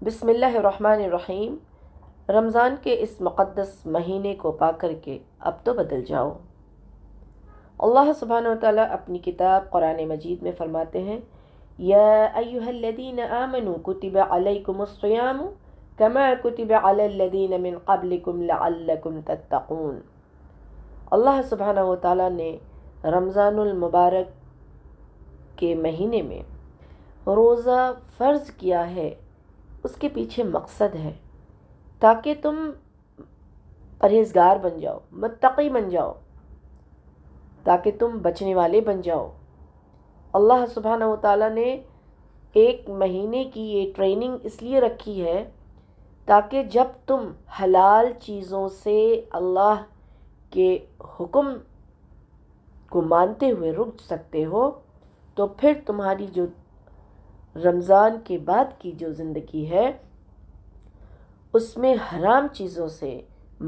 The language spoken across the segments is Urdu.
بسم اللہ الرحمن الرحیم۔ رمضان کے اس مقدس مہینے کو پا کر کے اب تو بدل جاؤ۔ اللہ سبحانہ و تعالیٰ اپنی کتاب قرآن مجید میں فرماتے ہیں، یا ایہا الذین آمنوا کتب علیکم الصیام کما کتب علی الذین من قبلکم لعلکم تتقون۔ اللہ سبحانہ و تعالیٰ نے رمضان المبارک کے مہینے میں روزہ فرض کیا ہے، اس کے پیچھے مقصد ہے تاکہ تم پرہیزگار بن جاؤ، متقی بن جاؤ، تاکہ تم بچنے والے بن جاؤ۔ اللہ سبحانہ و تعالیٰ نے ایک مہینے کی یہ ٹریننگ اس لیے رکھی ہے تاکہ جب تم حلال چیزوں سے اللہ کے حکم کو مانتے ہوئے رک سکتے ہو، تو پھر تمہاری جو رمضان کے بعد کی جو زندگی ہے اس میں حرام چیزوں سے،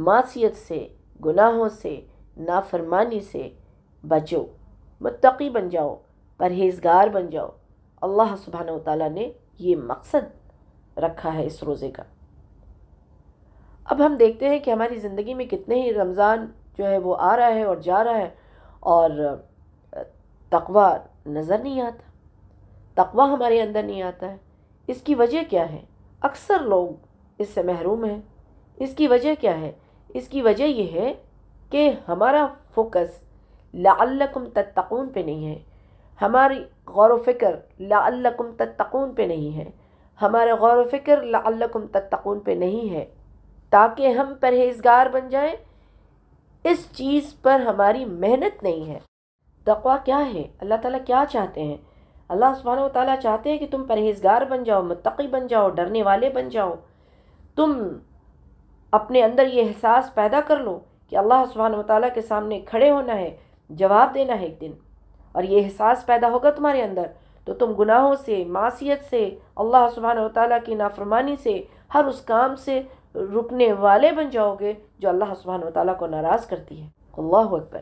معصیت سے، گناہوں سے، نافرمانی سے بچو، متقی بن جاؤ، پرہیزگار بن جاؤ۔ اللہ سبحانہ و تعالیٰ نے یہ مقصد رکھا ہے اس روزے کا۔ اب ہم دیکھتے ہیں کہ ہماری زندگی میں کتنے ہی رمضان جو ہے وہ آ رہا ہے اور جا رہا ہے اور تقوی نظر نہیں آتا، تقوی ہمارے اندر نہیں آتا ہے۔ اس کی وجہ کیا ہے؟ اکثر لوگ اس سے محروم ہیں۔ اس کی وجہ کیا ہے؟ اس کی وجہ یہ ہے کہ ہمارا فوکس لعلکم تتقون پہ نہیں ہے، ہماری غور و فکر لعلکم تتقون پہ نہیں ہے، ہمارا غور و فکر لعلکم تتقون پہ نہیں ہے تاکہ ہم پرہیزگار بن جائیں۔ اس چیز پر ہماری محنت نہیں ہے۔ تقوی کیا ہے؟ اللہ تعالیٰ کیا چاہتے ہیں؟ اللہ سبحانہ و تعالیٰ چاہتے ہیں کہ تم پرہیزگار بن جاؤ، متقی بن جاؤ، ڈرنے والے بن جاؤ۔ تم اپنے اندر یہ احساس پیدا کر لو کہ اللہ سبحانہ و تعالیٰ کے سامنے کھڑے ہونا ہے، جواب دینا ہے ایک دن، اور یہ احساس پیدا ہوگا تمہارے اندر تو تم گناہوں سے، معصیت سے، اللہ سبحانہ و تعالیٰ کی نافرمانی سے، ہر اس کام سے رکنے والے بن جاؤ گے جو اللہ سبحانہ و تعالیٰ کو ناراض کرتی ہے۔ اللہ اکبر۔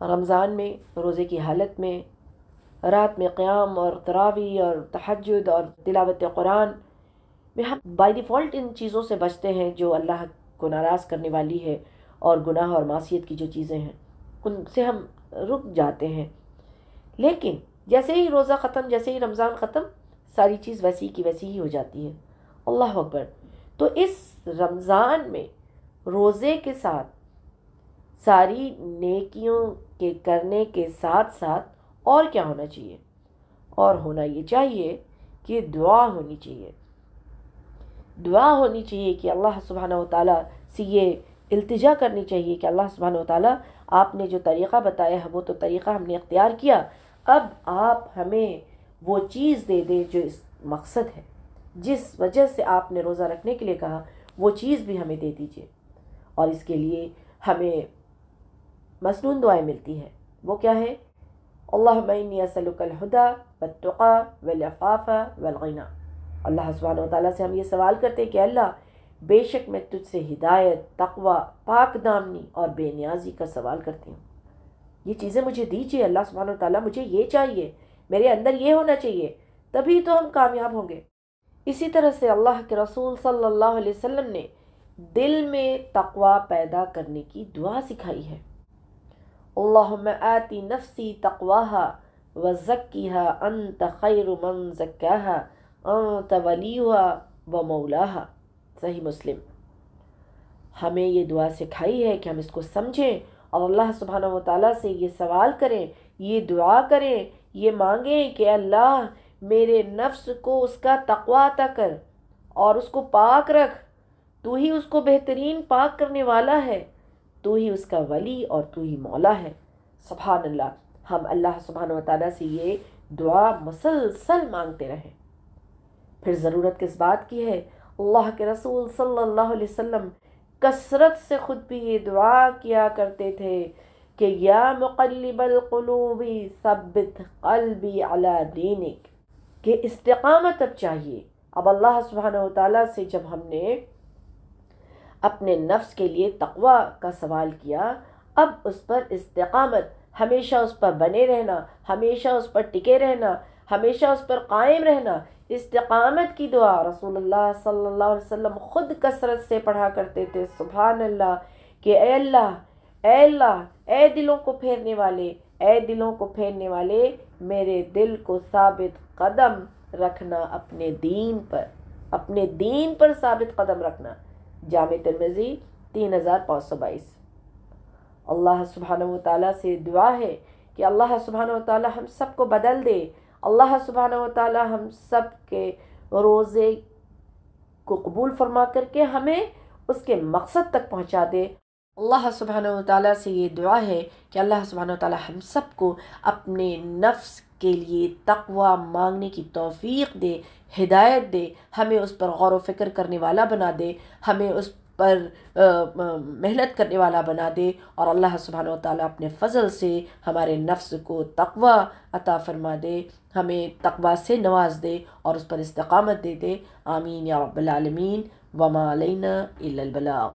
رمضان میں روزے کی حالت میں رات میں قیام اور تراویح اور تہجد اور تلاوت قرآن میں ہم بائی ڈیفالٹ ان چیزوں سے بچتے ہیں جو اللہ کو ناراض کرنے والی ہے، اور گناہ اور معصیت کی جو چیزیں ہیں ان سے ہم رک جاتے ہیں۔ لیکن جیسے ہی روزہ ختم، جیسے ہی رمضان ختم، ساری چیز ویسی کی ویسی ہی ہو جاتی ہے۔ اللہ اکبر۔ تو اس رمضان میں روزے کے ساتھ ساری نیکیوں کے کرنے کے ساتھ ساتھ اور کیا ہونا چاہیے؟ اور ہونا یہ چاہیے کہ دعا ہونی چاہیے۔ دعا ہونی چاہیے کہ اللہ سبحانہ و تعالیٰ سے یہ التجا کرنی چاہیے کہ اللہ سبحانہ و تعالیٰ، آپ نے جو طریقہ بتایا ہے وہ تو طریقہ ہم نے اختیار کیا، اب آپ ہمیں وہ چیز دے دیں جو اس مقصد ہے، جس وجہ سے آپ نے روزہ رکھنے کے لیے کہا، وہ چیز بھی ہمیں دے دیجیے۔ اور اس کے لیے ہمیں مسنون دعائیں ملتی ہیں۔ وہ کیا ہے؟ اللہم انی اسألک الہدی والتقی والعفاف والغنی۔ اللہ سبحانہ و تعالیٰ سے ہم یہ سوال کرتے ہیں کہ اللہ، بے شک میں تجھ سے ہدایت، تقوی، پاک دامنی اور بے نیازی کا سوال کرتی ہوں۔ یہ چیزیں مجھے دیجیے اللہ سبحانہ و تعالیٰ، مجھے یہ چاہیے، میرے اندر یہ ہونا چاہیے، تبھی تو ہم کامیاب ہوں گے۔ اسی طرح سے اللہ کے رسول صلی اللہ علیہ وسلم نے دل میں تقوی پیدا کرنے کی دعا سکھائی ہے۔ اللہم آتی نفسی تقواہا وزکیہا انت خیر من زکاہا انت ولیہا ومولاہا۔ صحیح مسلم۔ ہمیں یہ دعا سکھائی ہے کہ ہم اس کو سمجھیں اور اللہ سبحانہ و تعالیٰ سے یہ سوال کریں، یہ دعا کریں، یہ مانگیں کہ اللہ میرے نفس کو اس کا تقوی عطا کر اور اس کو پاک رکھ، تو ہی اس کو بہترین پاک کرنے والا ہے، تو ہی اس کا ولی اور تو ہی مولا ہے۔ سبحان اللہ۔ ہم اللہ سبحانہ و تعالیٰ سے یہ دعا مسلسل مانگتے رہیں۔ پھر ضرورت کس بات کی ہے؟ اللہ کے رسول صلی اللہ علیہ وسلم کثرت سے خود بھی یہ دعا کیا کرتے تھے کہ یا مقلب القلوب ثبت قلبی علی دینک، کہ استقامت اب چاہیے۔ اب اللہ سبحانہ و تعالیٰ سے جب ہم نے اپنے نفس کے لیے تقوی کا سوال کیا، اب اس پر استقامت، ہمیشہ اس پر بنے رہنا، ہمیشہ اس پر ٹکے رہنا، ہمیشہ اس پر قائم رہنا، استقامت کی دعا رسول اللہ صلی اللہ علیہ وسلم خود کثرت سے پڑھا کرتے تھے، سبحان اللہ، کہ اے اللہ، اے اللہ، اے دلوں کو پھیرنے والے، اے دلوں کو پھیرنے والے، میرے دل کو ثابت قدم رکھنا اپنے دین پر، اپنے دین پر ثابت قدم رکھنا۔ جامع ترمذی 3522۔ اللہ سبحانہ و تعالیٰ سے دعا ہے کہ اللہ سبحانہ و تعالیٰ ہم سب کو بدل دے، اللہ سبحانہ و تعالیٰ ہم سب کے روزے کو قبول فرما کر کے ہمیں اس کے مقصد تک پہنچا دے۔ اللہ سبحانہ و تعالیٰ سے یہ دعا ہے کہ اللہ سبحانہ و تعالیٰ ہم سب کو اپنے نفس کے لیے تقوی مانگنے کی توفیق دے، ہدایت دے، ہمیں اس پر غور و فکر کرنے والا بنا دے، ہمیں اس پر محنت کرنے والا بنا دے، اور اللہ سبحانہ و تعالیٰ اپنے فضل سے ہمارے نفس کو تقوی عطا فرما دے، ہمیں تقوی سے نواز دے اور اس پر استقامت دے دے۔ آمین یا رب العالمین۔ وما علینا الا البلاغ۔